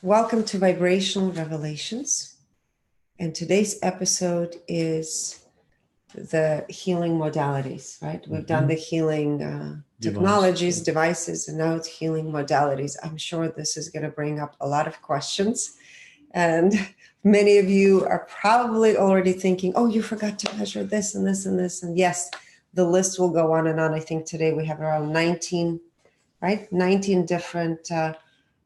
Welcome to Vibrational Revelations. And today's episode is the healing modalities, right? We've done the healing technologies, devices, and now it's healing modalities. I'm sure this is going to bring up a lot of questions. And many of you are probably already thinking, oh, you forgot to measure this and this and this. And yes, the list will go on and on. I think today we have around 19, right? 19 different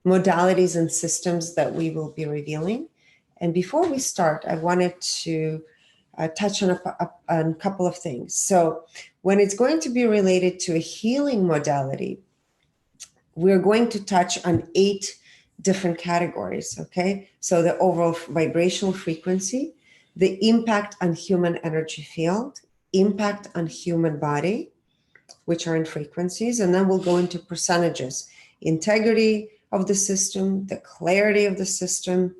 modalities and systems that we will be revealing. And before we start, I wanted to touch on a couple of things. So when it's going to be related to a healing modality, we're going to touch on 8 different categories, okay? So the overall vibrational frequency, the impact on human energy field, impact on human body, which are in frequencies, and then we'll go into percentages, integrity of the system, the clarity of the system,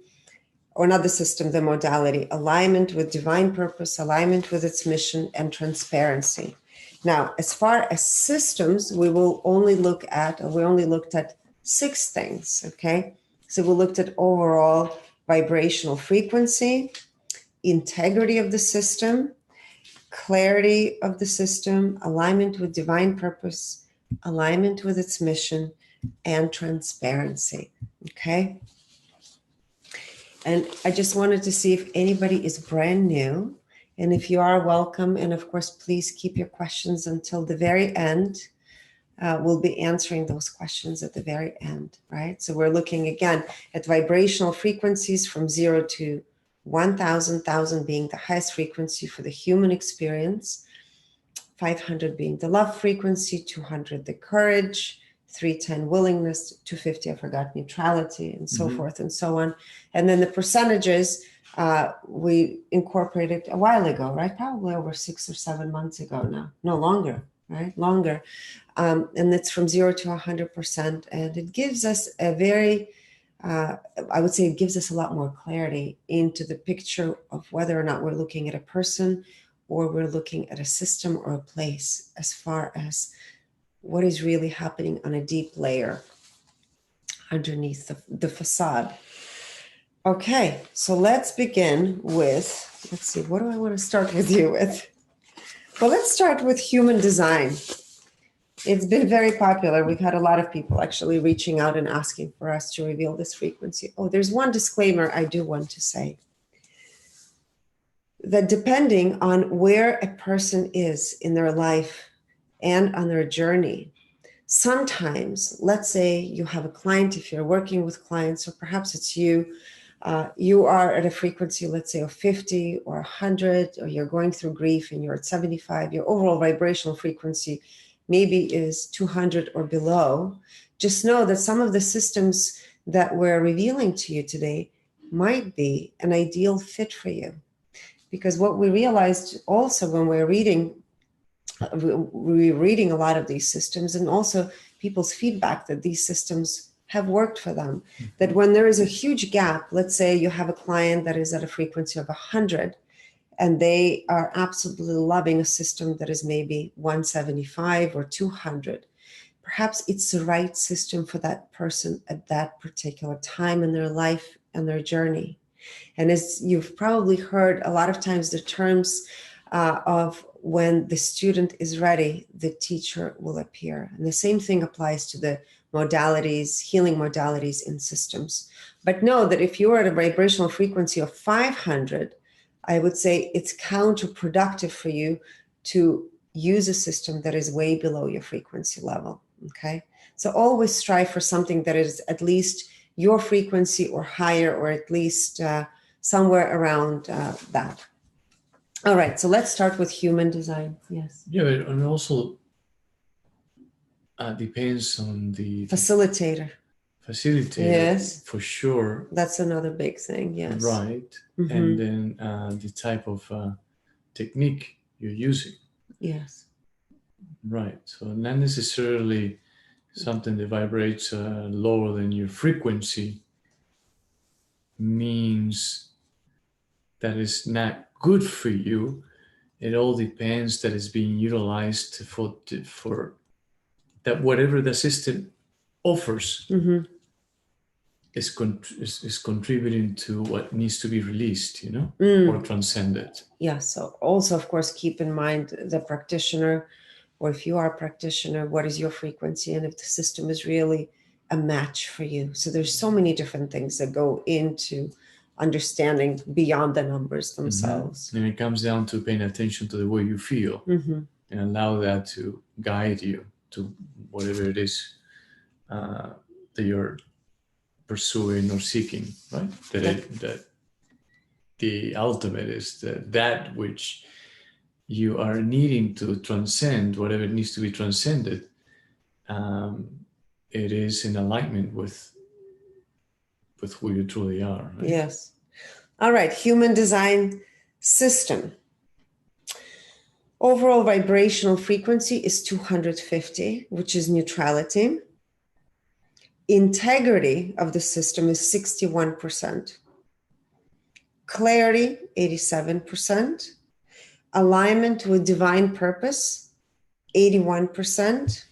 or not the system, the modality, alignment with divine purpose, alignment with its mission, and transparency. Now, as far as systems, we only looked at 6 things, okay? So we looked at overall vibrational frequency, integrity of the system, clarity of the system, alignment with divine purpose, alignment with its mission, and transparency, okay? And I just wanted to see if anybody is brand new. And if you are, welcome. And of course, please keep your questions until the very end. We'll be answering those questions at the very end, right? So we're looking again at vibrational frequencies from 0 to 1,000 being the highest frequency for the human experience, 500 being the love frequency, 200 the courage, 310 willingness, 250 I forgot neutrality, and so forth and so on. And then the percentages we incorporated a while ago, right? Probably over 6 or 7 months ago now. No, longer, right? Longer. And it's from 0 to 100%. And it gives us a very I would say it gives us a lot more clarity into the picture of whether or not we're looking at a person or we're looking at a system or a place, as far as what is really happening on a deep layer underneath the facade. Okay, so let's begin with, let's see, what do I want to start with you with? Well, let's start with human design. It's been very popular. We've had a lot of people actually reaching out and asking for us to reveal this frequency. Oh, there's one disclaimer I do want to say. That depending on where a person is in their life and on their journey, sometimes, let's say you have a client, if you're working with clients, or perhaps it's you, you are at a frequency, let's say, of 50 or 100, or you're going through grief and you're at 75, your overall vibrational frequency maybe is 200 or below. Just know that some of the systems that we're revealing to you today might be an ideal fit for you. Because what we realized also when we're reading a lot of these systems, and also people's feedback that these systems have worked for them, that when there is a huge gap, let's say you have a client that is at a frequency of 100, and they are absolutely loving a system that is maybe 175 or 200. Perhaps it's the right system for that person at that particular time in their life and their journey. And as you've probably heard a lot of times, the terms of when the student is ready, the teacher will appear. And the same thing applies to the modalities, healing modalities in systems. But know that if you're at a vibrational frequency of 500, I would say it's counterproductive for you to use a system that is way below your frequency level, okay? So always strive for something that is at least your frequency or higher, or at least somewhere around that. All right, so let's start with human design. Yes. Yeah, and also depends on the facilitator. Yes, for sure. That's another big thing. Yes. Right. And then the type of technique you're using. Yes. Right. So not necessarily something that vibrates lower than your frequency means that it's not good for you. It all depends that it's being utilized for that whatever the system offers is contributing to what needs to be released, or transcended. Yeah. So also, of course, keep in mind the practitioner, or if you are a practitioner, what is your frequency, and if the system is really a match for you. So there's so many different things that go into understanding beyond the numbers themselves. And it comes down to paying attention to the way you feel, and allow that to guide you to whatever it is that you're pursuing or seeking, right? That the ultimate is that which you are needing to transcend, whatever needs to be transcended. It is in alignment with who you truly are. Right? Yes. All right. Human design system. Overall vibrational frequency is 250, which is neutrality. Integrity of the system is 61%. Clarity, 87%. Alignment with divine purpose, 81%.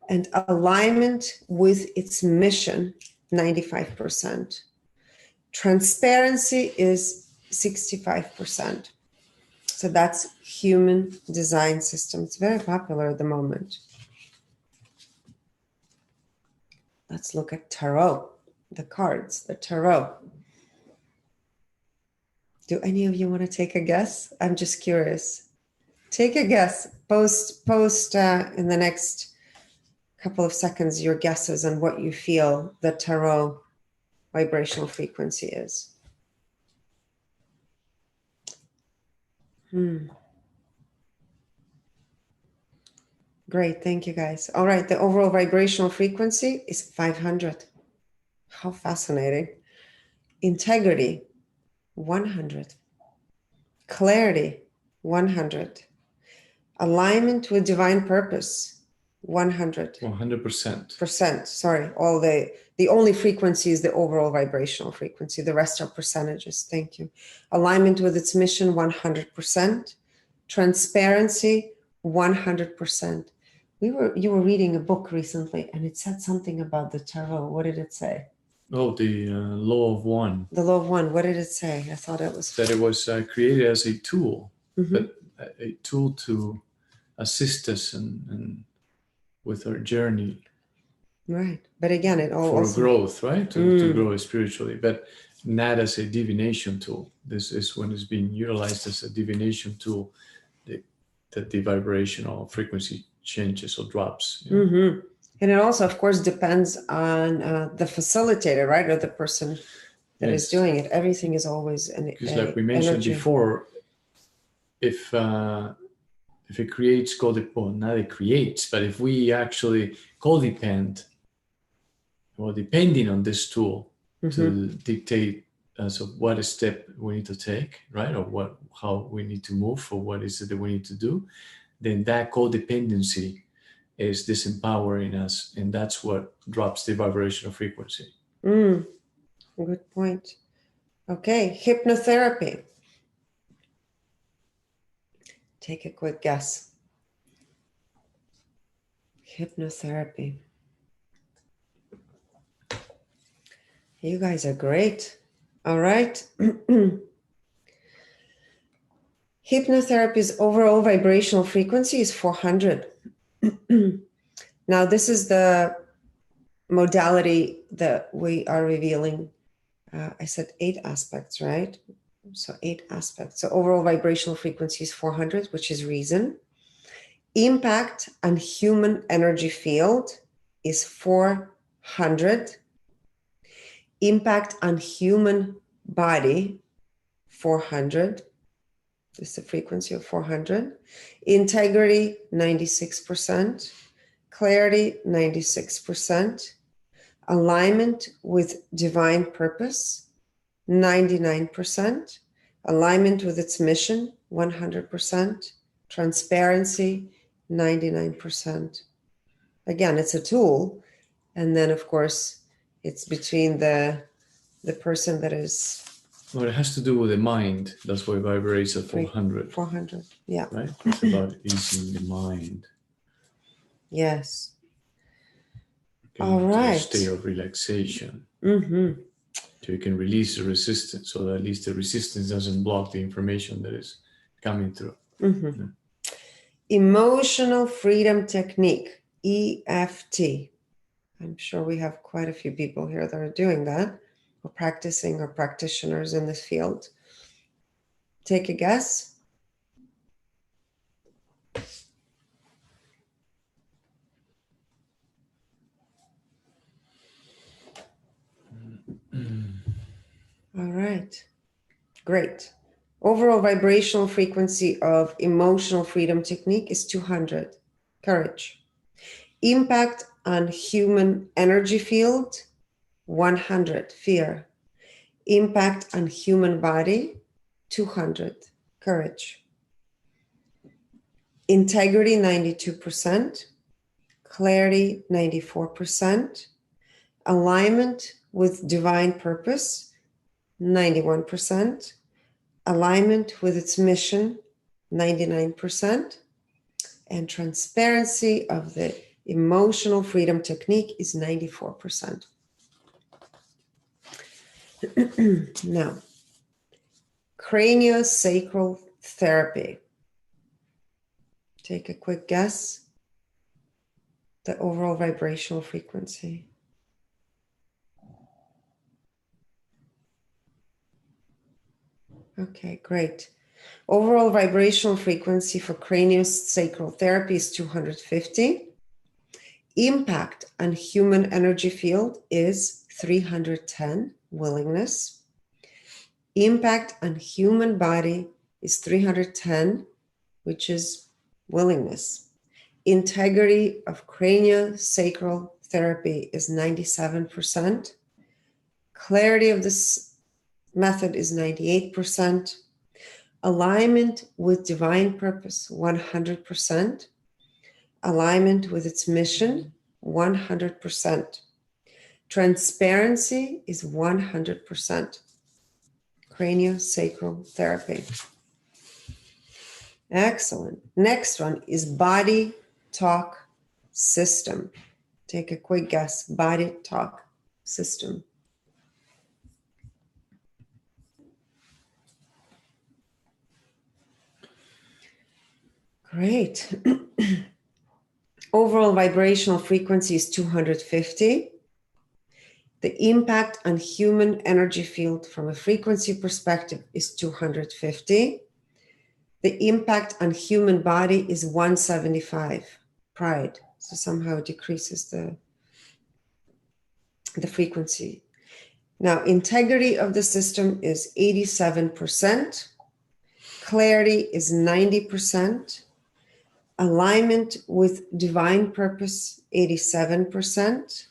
And alignment with its mission, 95%. Transparency is 65%. So that's human design system. It's very popular at the moment. Let's look at tarot, the cards, the tarot. Do any of you want to take a guess? I'm just curious. Take a guess. Post in the next couple of seconds your guesses on what you feel the tarot vibrational frequency is. Great, thank you guys. All right, the overall vibrational frequency is 500. How fascinating. Integrity, 100. Clarity, 100. Alignment with divine purpose, 100. 100%. Sorry, the only frequency is the overall vibrational frequency. The rest are percentages. Thank you. Alignment with its mission, 100%. Transparency, 100%. You were reading a book recently, and it said something about the tarot. What did it say? Oh, the law of one. The law of one. What did it say? I thought it was that it was created as a tool, but a tool to assist us and with our journey. Right, but again, it all for also growth, right? To grow spiritually, but not as a divination tool. This is when it's being utilized as a divination tool that the vibrational frequency changes or drops. And it also, of course, depends on the facilitator, right, or the person that is doing it. Everything is always because, like we mentioned before, if it creates not it creates, but if we actually codepend, or depending on this tool to dictate so what step we need to take, right, or how we need to move, or what is it that we need to do, then that codependency is disempowering us, and that's what drops the vibrational frequency. Good point. Okay, hypnotherapy. Take a quick guess. Hypnotherapy. You guys are great. All right. Hypnotherapy's overall vibrational frequency is 400. Now, this is the modality that we are revealing. I said 8 aspects, right? So 8 aspects. So overall vibrational frequency is 400, which is reason. Impact on human energy field is 400. Impact on human body, 400. This is the frequency of 400. Integrity, 96%. Clarity, 96%. Alignment with divine purpose, 99%. Alignment with its mission, 100%. Transparency, 99%. Again, it's a tool. And then, of course, it's between the person that is... Well, it has to do with the mind. That's why it vibrates at 400. 400, yeah. Right? It's about easing the mind. Yes. All right. A state of relaxation. Mm-hmm. So you can release the resistance, so that at least the resistance doesn't block the information that is coming through. Mm-hmm. Yeah. Emotional freedom technique, EFT. I'm sure we have quite a few people here that are doing that, or practicing, or practitioners in this field. Take a guess. All right. Great. Overall vibrational frequency of emotional freedom technique is 200. Courage. Impact on human energy field, 100. Fear. Impact on human body, 200. Courage. Integrity, 92%. Clarity, 94%. Alignment with divine purpose, 91%. Alignment with its mission, 99%. And transparency of the emotional freedom technique is 94%. Now, craniosacral therapy. Take a quick guess. The overall vibrational frequency. Okay, great. Overall vibrational frequency for craniosacral therapy is 250. Impact on human energy field is 310, willingness. Impact on human body is 310, which is willingness. Integrity of craniosacral therapy is 97%. Clarity of this method is 98%. Alignment with divine purpose, 100%. Alignment with its mission, 100%. Transparency is 100%. Craniosacral therapy. Excellent. Next one is body talk system. Take a quick guess. Body talk system. Great. Overall vibrational frequency is 250. The impact on human energy field from a frequency perspective is 250. The impact on human body is 175. Pride. So somehow it decreases the frequency. Now, integrity of the system is 87%. Clarity is 90%. Alignment with divine purpose, 87%.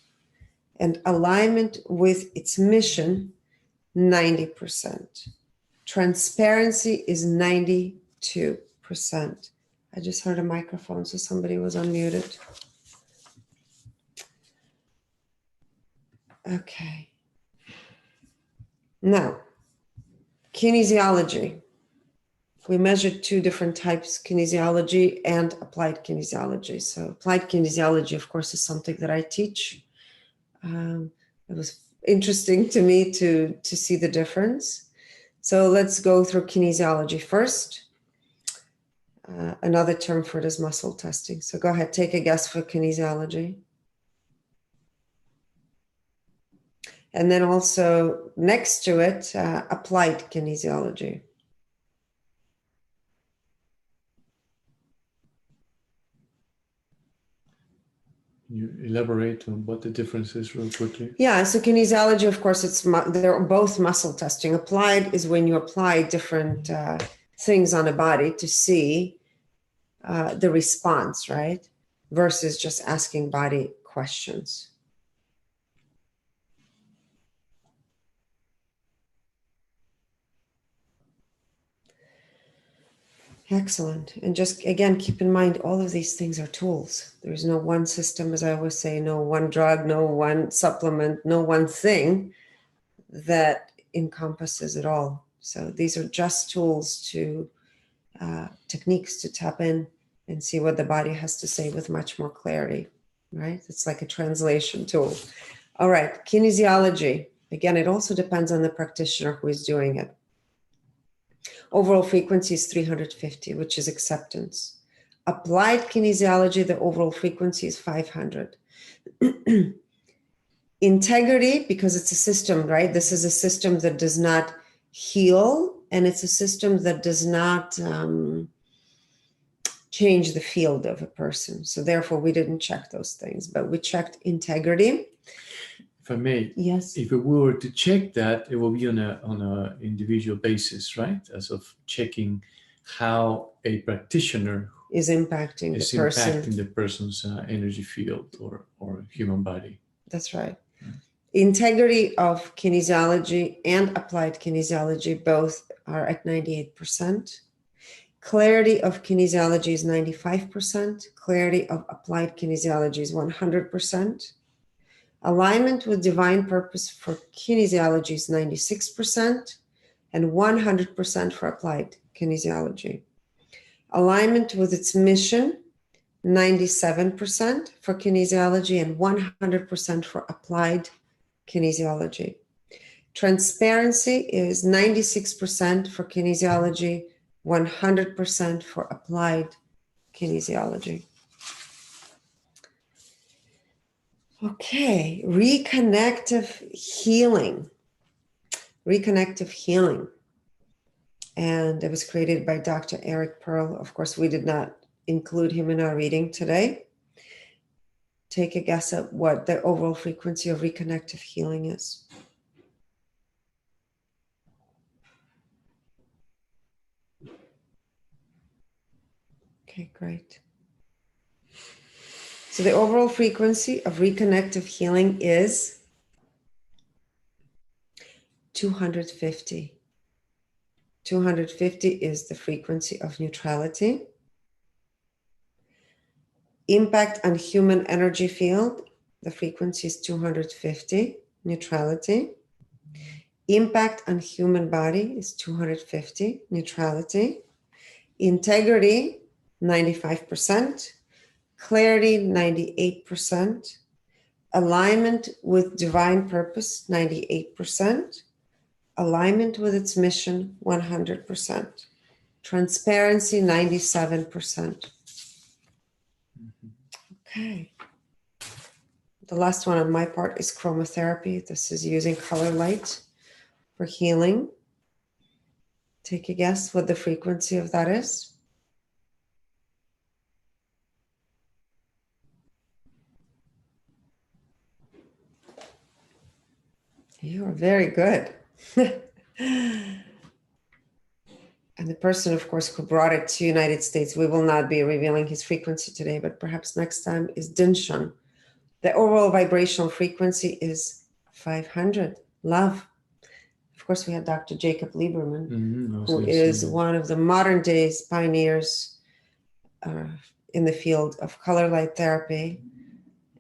And alignment with its mission, 90%. Transparency is 92%. I just heard a microphone, so somebody was unmuted. Okay. Now, kinesiology. We measured two different types, kinesiology and applied kinesiology. So applied kinesiology, of course, is something that I teach. It was interesting to me to see the difference. So let's go through kinesiology first. Another term for it is muscle testing. So go ahead, take a guess for kinesiology. And then also next to it, applied kinesiology. Can you elaborate on what the difference is real quickly? Yeah, so kinesiology, of course, they're both muscle testing. Applied is when you apply different things on a body to see the response, right? Versus just asking body questions. Excellent. And just, again, keep in mind, all of these things are tools. There's no one system, as I always say, no one drug, no one supplement, no one thing that encompasses it all. So these are just tools to, techniques to tap in and see what the body has to say with much more clarity, right? It's like a translation tool All right, kinesiology. Again, it also depends on the practitioner who is doing it. Overall frequency is 350, which is acceptance. Applied kinesiology, the overall frequency is 500. Integrity, because it's a system, right? This is a system that does not heal, and it's a system that does not change the field of a person. So therefore, we didn't check those things, but we checked integrity. If I may, yes. If we were to check that, it will be on a individual basis, right? As of checking how a practitioner is impacting the person's energy field or human body. That's right. Integrity of kinesiology and applied kinesiology both are at 98%. Clarity of kinesiology is 95%. Clarity of applied kinesiology is 100%. Alignment with divine purpose for kinesiology is 96% and 100% for applied kinesiology. Alignment with its mission, 97% for kinesiology and 100% for applied kinesiology. Transparency is 96% for kinesiology, 100% for applied kinesiology. Okay, reconnective healing. Reconnective healing. And it was created by Dr. Eric Pearl. Of course, we did not include him in our reading today. Take a guess at what the overall frequency of reconnective healing is. Okay, great. So the overall frequency of reconnective healing is 250. 250 is the frequency of neutrality. Impact on human energy field, the frequency is 250, neutrality. Impact on human body is 250, neutrality. Integrity, 95%. Clarity, 98%. Alignment with divine purpose, 98%. Alignment with its mission, 100%. Transparency, 97%. Okay. The last one on my part is chromotherapy. This is using color light for healing. Take a guess what the frequency of that is. You are very good. And the person, of course, who brought it to United States, we will not be revealing his frequency today, but perhaps next time, is Dinshan. The overall vibrational frequency is 500, love. Of course, we had Dr. Jacob Lieberman, who is one of the modern days pioneers in the field of color light therapy.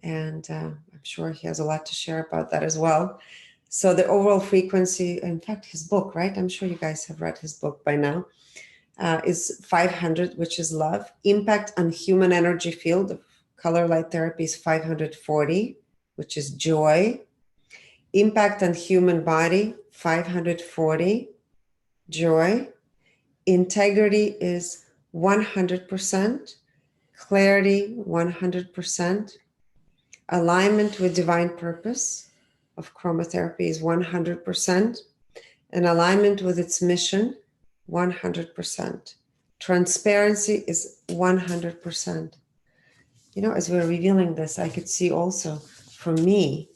And I'm sure he has a lot to share about that as well. So the overall frequency, in fact, his book, right? I'm sure you guys have read his book by now, is 500, which is love. Impact on human energy field of color light therapy is 540, which is joy. Impact on human body, 540, joy. Integrity is 100%. Clarity, 100%. Alignment with divine purpose of chromotherapy is 100%, and alignment with its mission, 100%. Transparency is 100%. You know, as we're revealing this, I could see also, for me,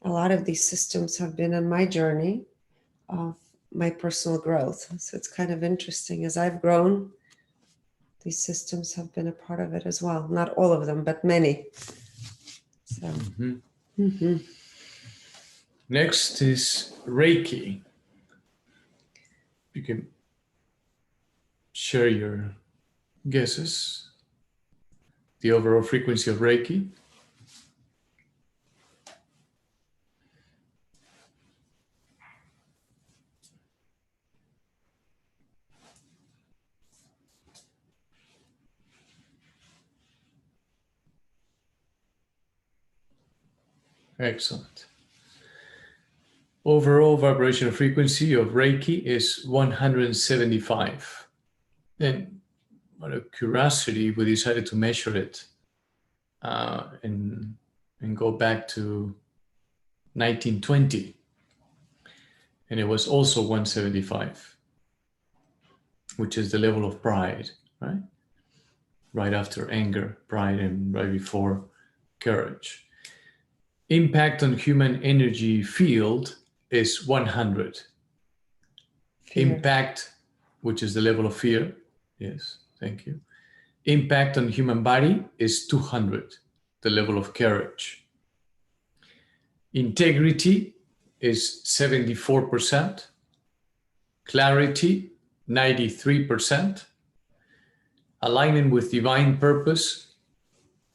a lot of these systems have been on my journey of my personal growth. So it's kind of interesting. As I've grown, these systems have been a part of it as well. Not all of them, but many. So. Next is Reiki. You can share your guesses. The overall frequency of Reiki. Excellent. Overall vibrational frequency of Reiki is 175. And out of curiosity, we decided to measure it and go back to 1920. And it was also 175, which is the level of pride, right? Right after anger, pride, and right before courage. Impact on human energy field is 100. Fear. Impact, which is the level of fear. Yes, thank you. Impact on human body is 200, the level of courage. Integrity is 74%. Clarity, 93%. Alignment with divine purpose,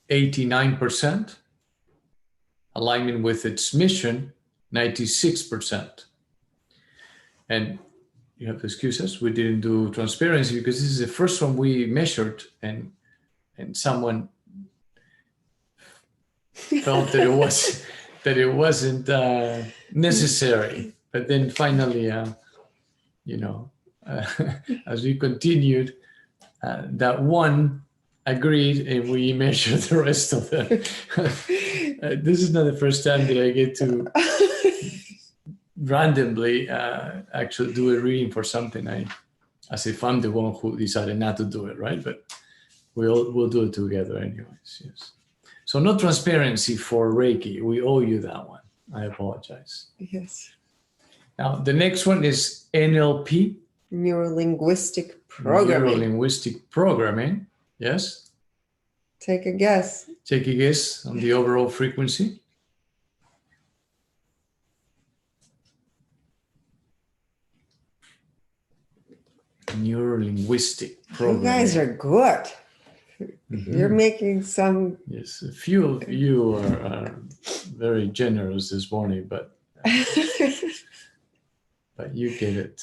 89%. Alignment with its mission, 96%. And you have to excuse us, we didn't do transparency because this is the first one we measured, and someone felt that it wasn't necessary. But then finally, as we continued, that one agreed, and we measured the rest of them. This is not the first time that I get to randomly actually do a reading for something. As if I'm the one who decided not to do it, right? But we'll do it together anyways. Yes. So no transparency for Reiki. We owe you that one. I apologize. Yes. Now the next one is NLP. Neuro-linguistic programming. Neuro-linguistic programming. Yes. Take a guess. Take a guess on the overall frequency. Neuro-linguistic programming. You guys are good. Mm-hmm. You're making some. Yes, a few of you are very generous this morning, but you get it.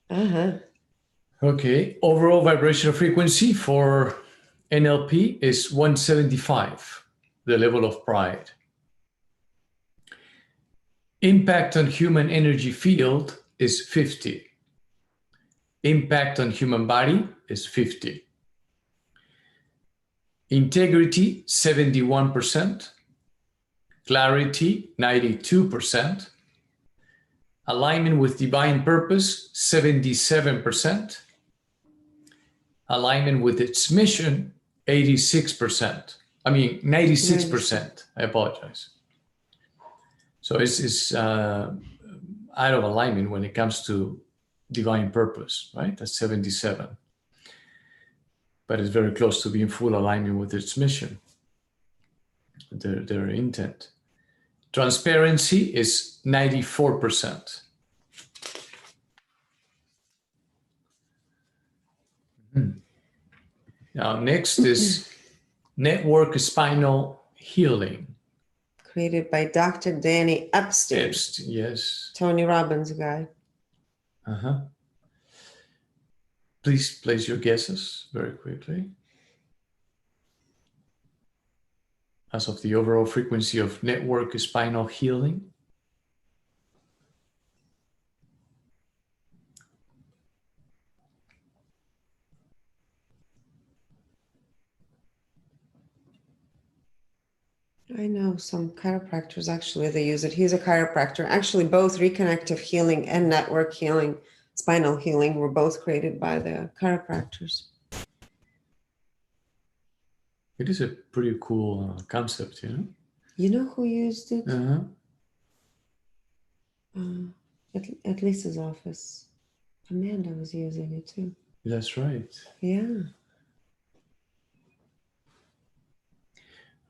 Uh-huh. Okay, overall vibrational frequency for NLP is 175, the level of pride. Impact on human energy field is 50. Impact on human body is 50. Integrity, 71%. Clarity, 92%. Alignment with divine purpose, 77%. Alignment with its mission, 96%. 96%. I apologize. So it's out of alignment when it comes to divine purpose, right? That's 77. But it's very close to being full alignment with its mission, their intent. Transparency is 94%. Now, next is network spinal healing. Created by Dr. Danny Epstein. Yes. Tony Robbins guy. Uh-huh. Please place your guesses very quickly. As of the overall frequency of network spinal healing. I know some chiropractors actually, they use it. He's a chiropractor. Actually, both reconnective healing and network healing, spinal healing, were both created by the chiropractors. It is a pretty cool concept, you know? You know who used it? Uh-huh. At Lisa's office. Amanda was using it too. That's right. Yeah.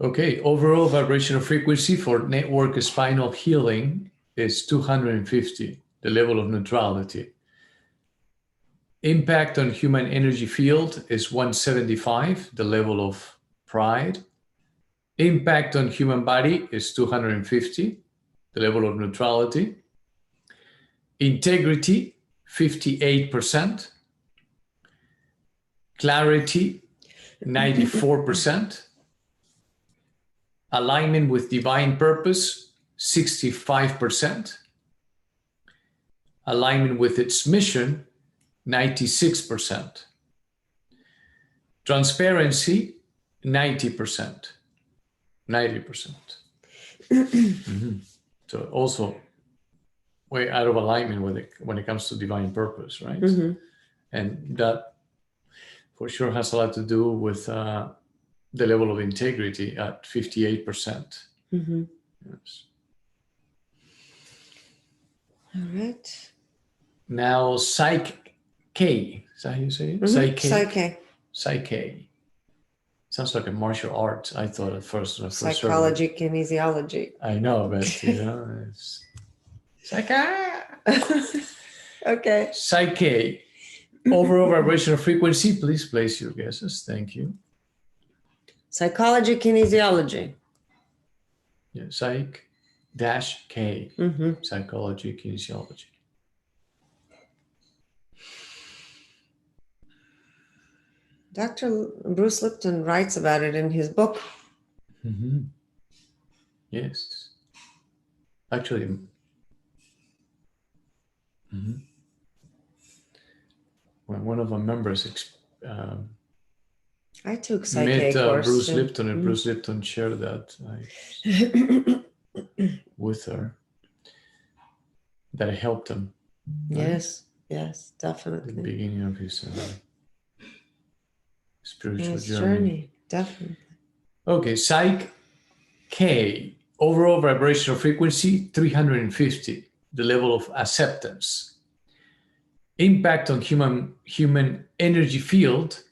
Okay, overall vibrational frequency for network spinal healing is 250, the level of neutrality. Impact on human energy field is 175, the level of pride. Impact on human body is 250, the level of neutrality. Integrity, 58%. Clarity, 94%. Alignment with divine purpose, 65%. Alignment with its mission, 96%. Transparency, 90%. 90%. So also way out of alignment with it when it comes to divine purpose, right? And that for sure has a lot to do with the level of integrity at 58%. Yes. All right. Now, Psyche. Is that how you say it? Psyche. Sounds like a martial art. I thought at first. Psychology, kinesiology. I know, but it's Psyche. Okay. Psyche. Overall vibrational frequency. Please place your guesses. Thank you. Psychology, kinesiology. Yeah, Psych-K. Psychology, kinesiology. Dr. Bruce Lipton writes about it in his book. Yes. Actually, when one of our members I took Psyche course. Bruce Lipton, and Bruce Lipton shared that with her, that it helped him. Yes, yes, definitely. At the beginning of his spiritual journey. Definitely. Okay, Psyche, overall vibrational frequency 350, the level of acceptance. Impact on human energy field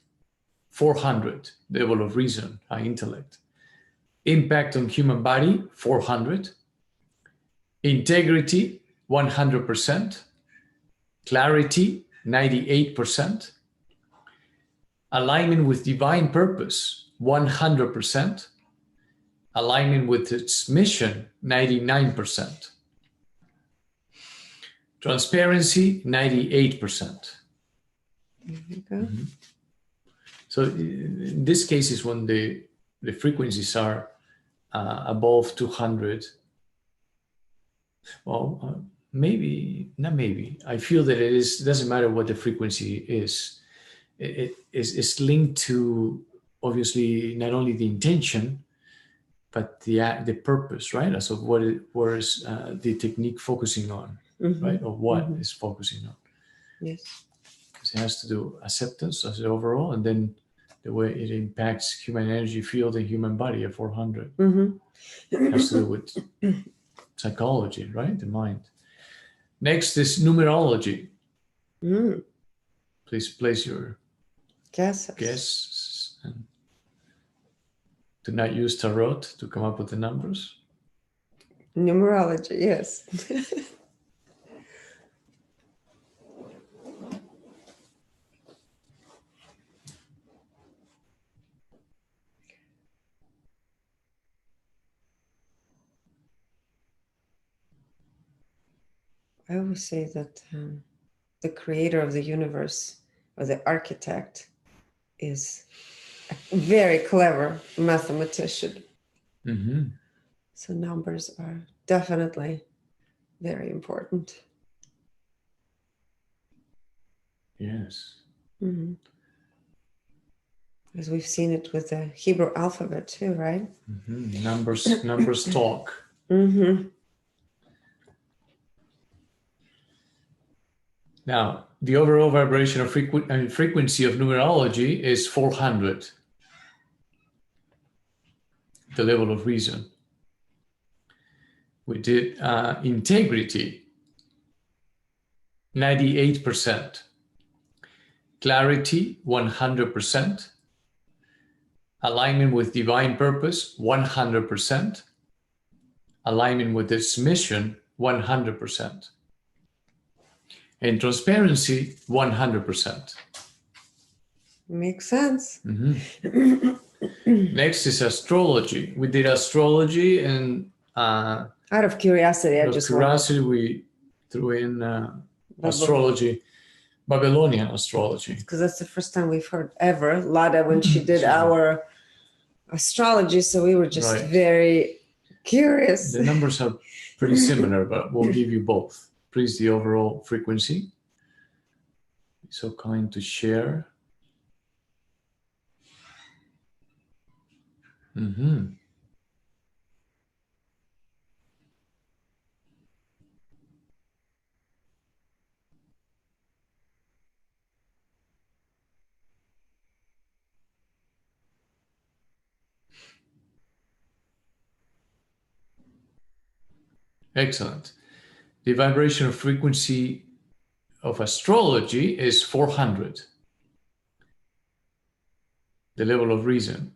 400, level of reason, high intellect. Impact on human body 400. Integrity 100%. Clarity 98%. Alignment with divine purpose 100%. Alignment with its mission 99%. Transparency 98%. There you go. So in this case is when the frequencies are above 200. Well, not maybe. I feel that it doesn't matter what the frequency is. It's linked to obviously not only the intention, but the purpose, right? So what is the technique focusing on, right? Or what is focusing on? Yes. Because it has to do acceptance as the overall, and then the way it impacts human energy field and human body at 400. It has to do with psychology, right? The mind. Next is numerology. Please place your guesses and do not use tarot to come up with the numbers. Numerology, yes. I always say that the creator of the universe, or the architect, is a very clever mathematician. So numbers are definitely very important. Yes. As we've seen it with the Hebrew alphabet too, right? Numbers talk. Now, the overall vibrational frequency of numerology is 400, the level of reason. We did integrity, 98%. Clarity, 100%. Alignment with divine purpose, 100%. Alignment with its mission, 100%. And transparency, 100%. Makes sense. Next is astrology. We did astrology, and out of curiosity, we threw in astrology, Babylonian astrology. Because that's the first time we've heard ever. Lada, when she did our astrology, so we were just very curious. The numbers are pretty similar, but we'll give you both. please, the overall frequency. Be so kind to share. Mm-hmm. Excellent. The vibrational frequency of astrology is 400, the level of reason.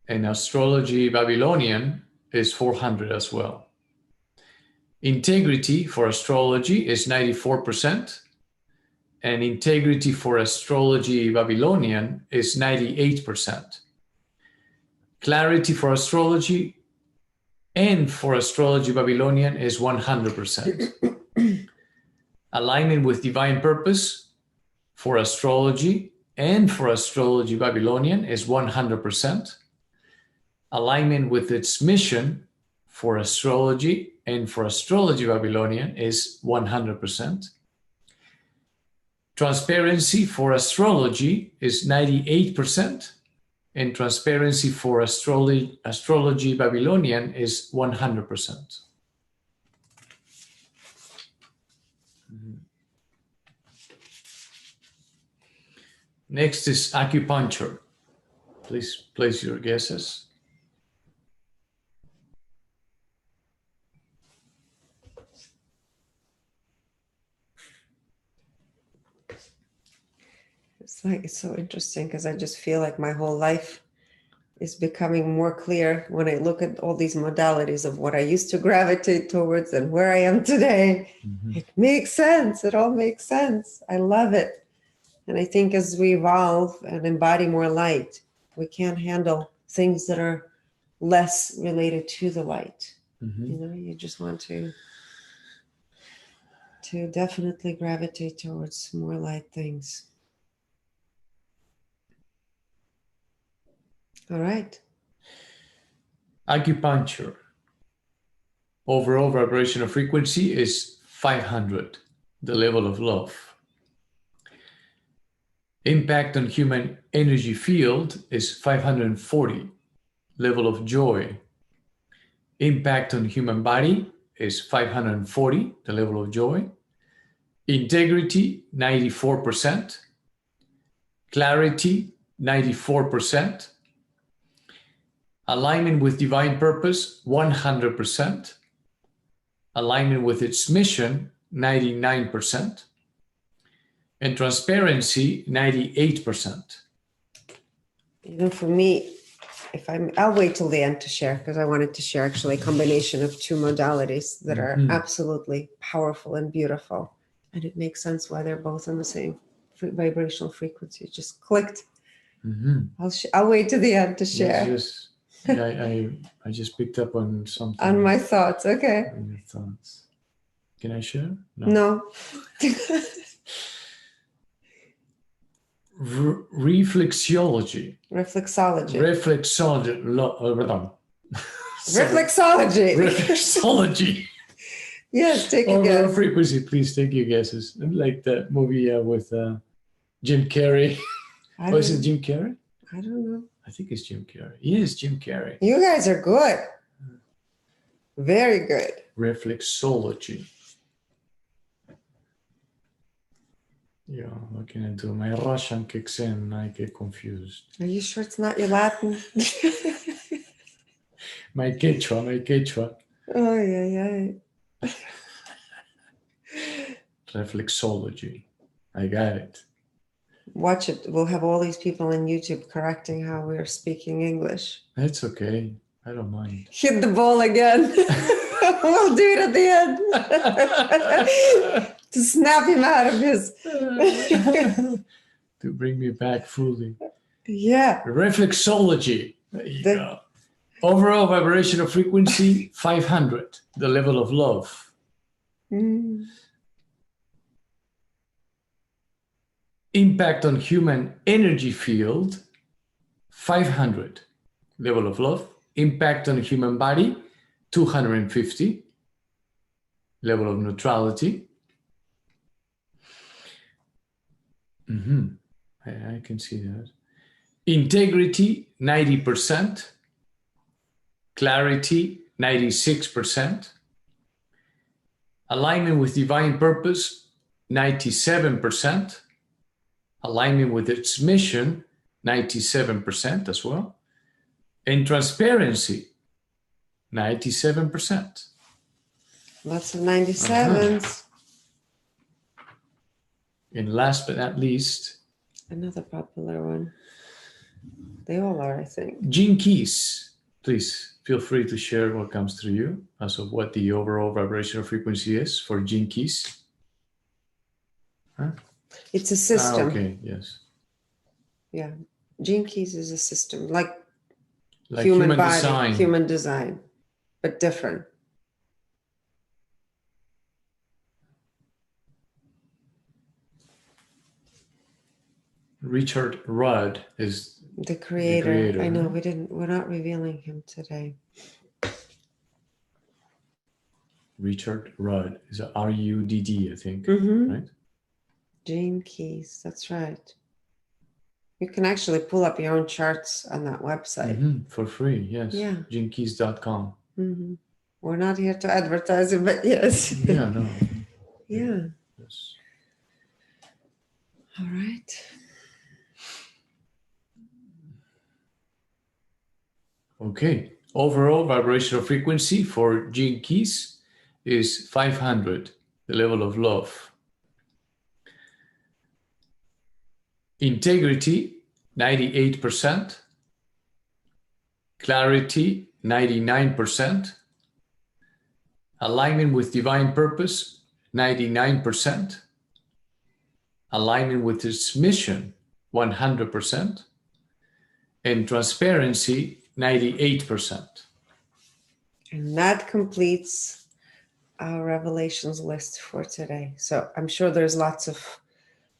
And astrology Babylonian is 400 as well. Integrity for astrology is 94%, and integrity for astrology Babylonian is 98%. Clarity for astrology and for astrology Babylonian is 100%. Alignment with divine purpose for astrology and for astrology Babylonian is 100%. Alignment with its mission for astrology and for astrology Babylonian is 100%. Transparency for astrology is 98%. And transparency for astrology Babylonian is 100%. Next is acupuncture. Please place your guesses. It's so interesting because I just feel like my whole life is becoming more clear when I look at all these modalities of what I used to gravitate towards and where I am today. Mm-hmm. It makes sense. It all makes sense. I love it. And I think as we evolve and embody more light, we can't handle things that are less related to the light. Mm-hmm. You know, you just want to definitely gravitate towards more light things. All right. Acupuncture. Overall vibrational frequency is 500, the level of love. Impact on human energy field is 540, level of joy. Impact on human body is 540, the level of joy. Integrity, 94%. Clarity, 94%. Alignment with divine purpose, 100%. Alignment with its mission, 99%. And transparency, 98%. You know, for me, I'll wait till the end to share, because I wanted to share actually a combination of two modalities that are absolutely powerful and beautiful. And it makes sense why they're both on the same vibrational frequency. It just clicked. Mm-hmm. I'll wait to the end to share. Yes. I just picked up on something. On my thoughts, okay. On your thoughts. Can I share? No. Reflexology. Reflexology. Reflexology. Yes, take a guess. Frequency, please take your guesses. Like that movie with Jim Carrey. Is it Jim Carrey? I don't know. I think it's Jim Carrey. Yes, Jim Carrey. You guys are good. Very good. Reflexology. Yeah, what can I do? My Russian kicks in, I get confused. Are you sure it's not your Latin? My Quechua. Oh, yeah. Reflexology. I got it. Watch it. We'll have all these people on YouTube correcting how we're speaking English. That's okay. I don't mind. Hit the ball again. We'll do it at the end. To snap him out of his... To bring me back fully. Yeah. Reflexology. There you go. Overall vibrational frequency, 500. The level of love. Impact on human energy field, 500. Level of love. Impact on human body, 250. Level of neutrality. I can see that. Integrity, 90%. Clarity, 96%. Alignment with divine purpose, 97%. Alignment with its mission, 97% as well. And transparency, 97%. Lots of 97s. And last but not least, another popular one. They all are, I think. Gene Keys. Please feel free to share what comes through you as of what the overall vibrational frequency is for Gene Keys. Huh? It's a system. Okay, yes. Yeah. Gene Keys is a system, like human body, design. Human design, but different. Richard Rudd is the creator. I know, right? we're not revealing him today. Richard Rudd is a R-U-D-D, I think, right? Gene Keys, that's right. You can actually pull up your own charts on that website. For free, yes. Yeah. GeneKeys.com. We're not here to advertise it, but yes. Yeah, no. Yeah. Yes. All right. Okay. Overall vibrational frequency for Gene Keys is 500, the level of love. Integrity, 98%. Clarity, 99%. Alignment with divine purpose, 99%. Alignment with its mission, 100%. And transparency, 98%. And that completes our revelations list for today. So I'm sure there's lots of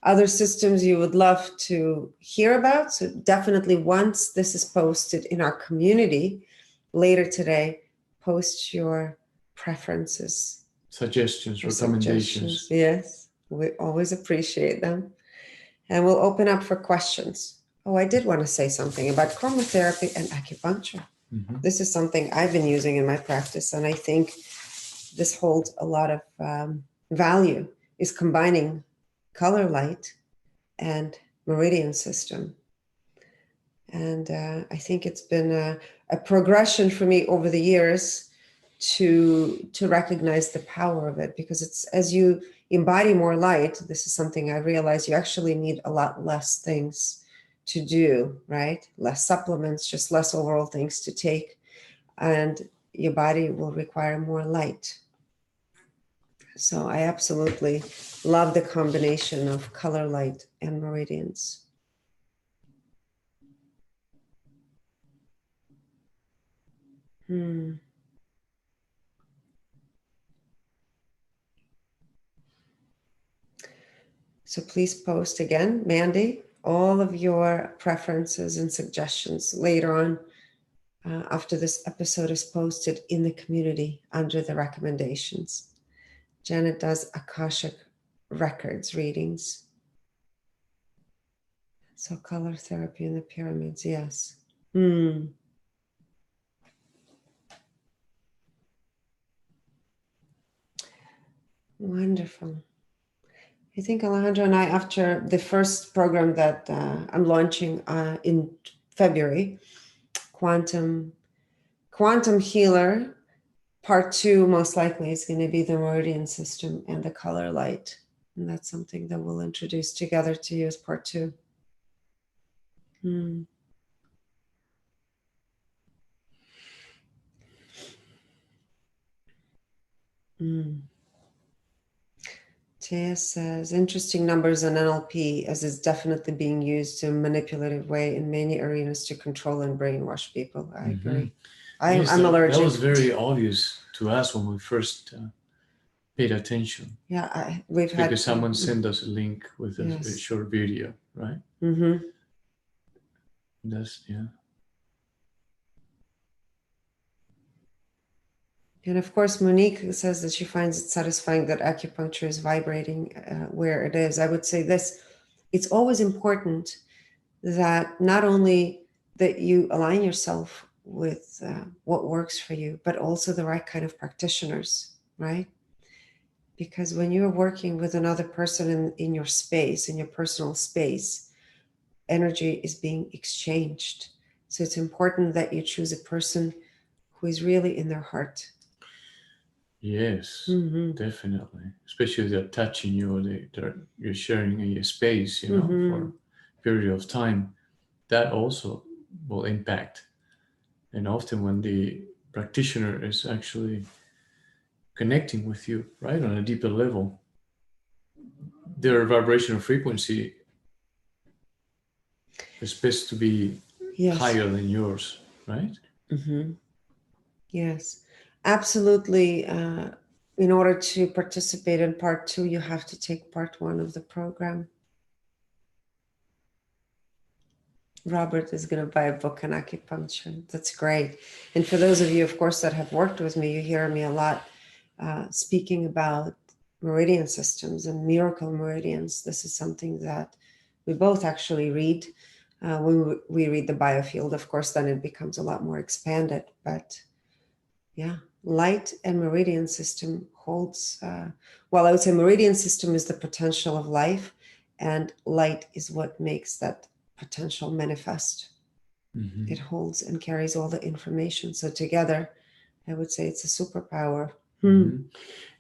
other systems you would love to hear about. So definitely, once this is posted in our community later today, post your preferences. Suggestions, recommendations. Yes, we always appreciate them. And we'll open up for questions. Oh, I did want to say something about chromotherapy and acupuncture. This is something I've been using in my practice, and I think this holds a lot of value, is combining color light and meridian system. And I think it's been a progression for me over the years to recognize the power of it, because it's, as you embody more light, this is something I realized, you actually need a lot less things to do, right? Less supplements, just less overall things to take, and your body will require more light. So I absolutely love the combination of color light and meridians. So please post again, Mandy, all of your preferences and suggestions later on after this episode is posted in the community under the recommendations. Janet does Akashic records readings. So color therapy in the pyramids, yes. Wonderful. I think Alejandro and I, after the first program that I'm launching in February, Quantum Healer, part 2 most likely is going to be the meridian system and the color light. And that's something that we'll introduce together to you as part 2. Taya says, interesting numbers on NLP, as it's definitely being used in a manipulative way in many arenas to control and brainwash people. I agree. I'm allergic. That was very obvious to us when we first paid attention. Yeah, because someone sent us a link with a short video, right? That's, yeah. And of course, Monique says that she finds it satisfying that acupuncture is vibrating where it is. I would say this, it's always important that not only that you align yourself with what works for you, but also the right kind of practitioners, right? Because when you're working with another person in your space, in your personal space, energy is being exchanged. So it's important that you choose a person who is really in their heart. Yes, definitely. Especially if they're touching you, or you're sharing a space, for a period of time. That also will impact. And often when the practitioner is actually connecting with you, right, on a deeper level, their vibrational frequency is supposed to be higher than yours, right? Yes, absolutely. In order to participate in part 2, you have to take part 1 of the program. Robert is going to buy a book on acupuncture. That's great. And for those of you, of course, that have worked with me, you hear me a lot speaking about meridian systems and miracle meridians. This is something that we both actually read. When we read the biofield, of course, then it becomes a lot more expanded. But yeah, light and meridian system holds, well, I would say meridian system is the potential of life, and light is what makes that potential manifest. It holds and carries all the information. So together, I would say it's a superpower. And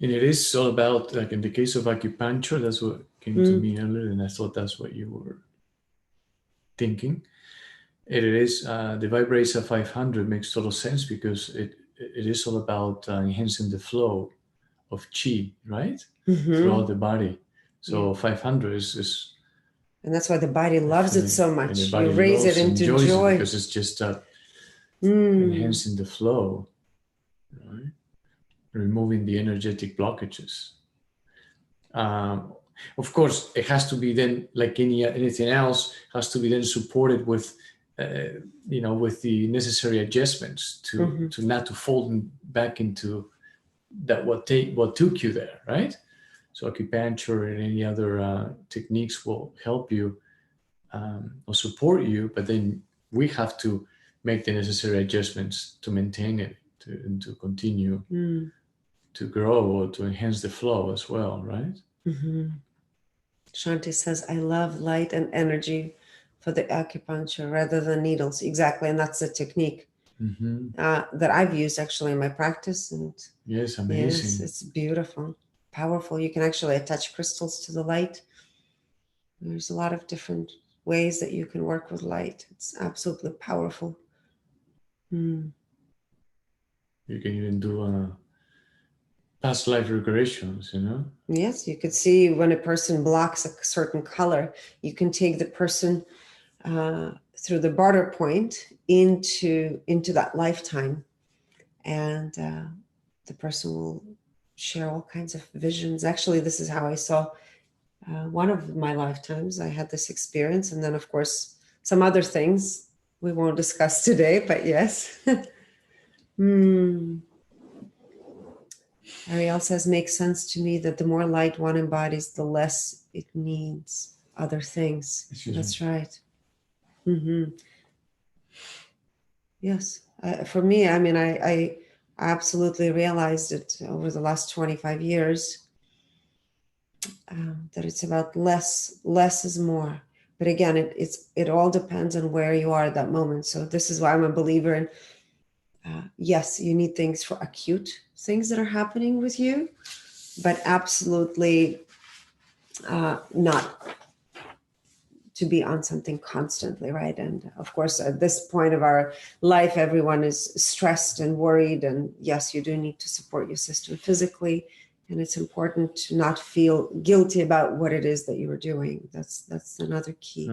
it is all about, like in the case of acupuncture, that's what came to me earlier, and I thought that's what you were thinking. It is the Vibrator 500 makes total sense, because it is all about enhancing the flow of chi, right, throughout the body. So 500 is and that's why the body loves it so much. You raise it into joy, because it's just enhancing the flow, right? Removing the energetic blockages. Of course, it has to be then, like anything else, has to be then supported with, with the necessary adjustments to not to fall back into that what took you there, right? So acupuncture and any other techniques will help you or support you, but then we have to make the necessary adjustments to maintain it, to continue to grow or to enhance the flow as well, right? Shanti says, I love light and energy for the acupuncture rather than needles. Exactly, and that's the technique that I've used actually in my practice. And yes, amazing. Yes, it's beautiful, powerful. You can actually attach crystals to the light. There's a lot of different ways that you can work with light. It's absolutely powerful. You can even do past life regressions, Yes, you could see when a person blocks a certain color, you can take the person through the barter point into that lifetime, and the person will share all kinds of visions. Actually, this is how I saw one of my lifetimes. I had this experience, and then of course some other things we won't discuss today, but yes. Ariel says, makes sense to me that the more light one embodies, the less it needs other things. That's right. Yes. For me, I mean, I absolutely realized it over the last 25 years that it's about less is more. But again, it all depends on where you are at that moment. So this is why I'm a believer in, yes, you need things for acute things that are happening with you, but absolutely not to be on something constantly, right? And of course, at this point of our life, everyone is stressed and worried. And yes, you do need to support your system physically. And it's important to not feel guilty about what it is that you are doing. That's another key.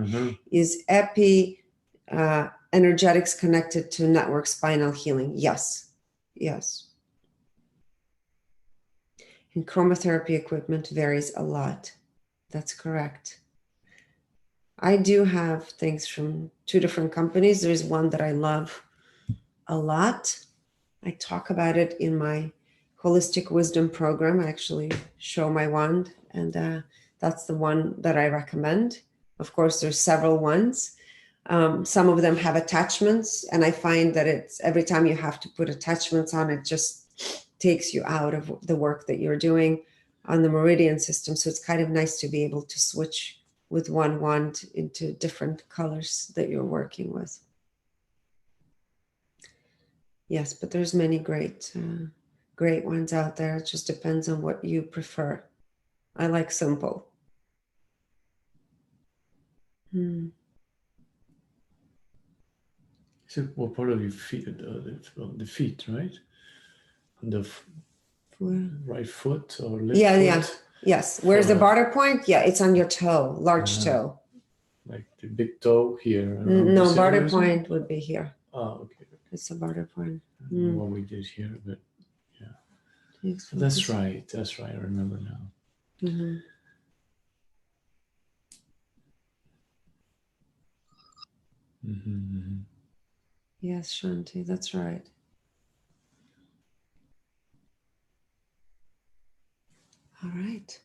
Is energetics connected to network spinal healing? Yes. And chromotherapy equipment varies a lot. That's correct. I do have things from 2 different companies. There's one that I love a lot. I talk about it in my Holistic Wisdom program. I actually show my wand, and that's the one that I recommend Of course, there's several ones. Some of them have attachments, and I find that it's every time you have to put attachments on, it just takes you out of the work that you're doing on the meridian system. So it's kind of nice to be able to switch with one wand into different colors that you're working with. Yes, but there's many great ones out there. It just depends on what you prefer. I like simple. So what part of your feet? The feet, right? On the right foot or left foot? Yeah. Yes. Where's the barter point? Yeah, it's on your toe, large toe. Like the big toe here. No, barter point would be here. Oh, okay. It's the barter point. I don't know what we did here, but yeah. That's right. That's right. I remember now. Mm-hmm. Mm-hmm, mm-hmm. Yes, Shanti, that's right. All right.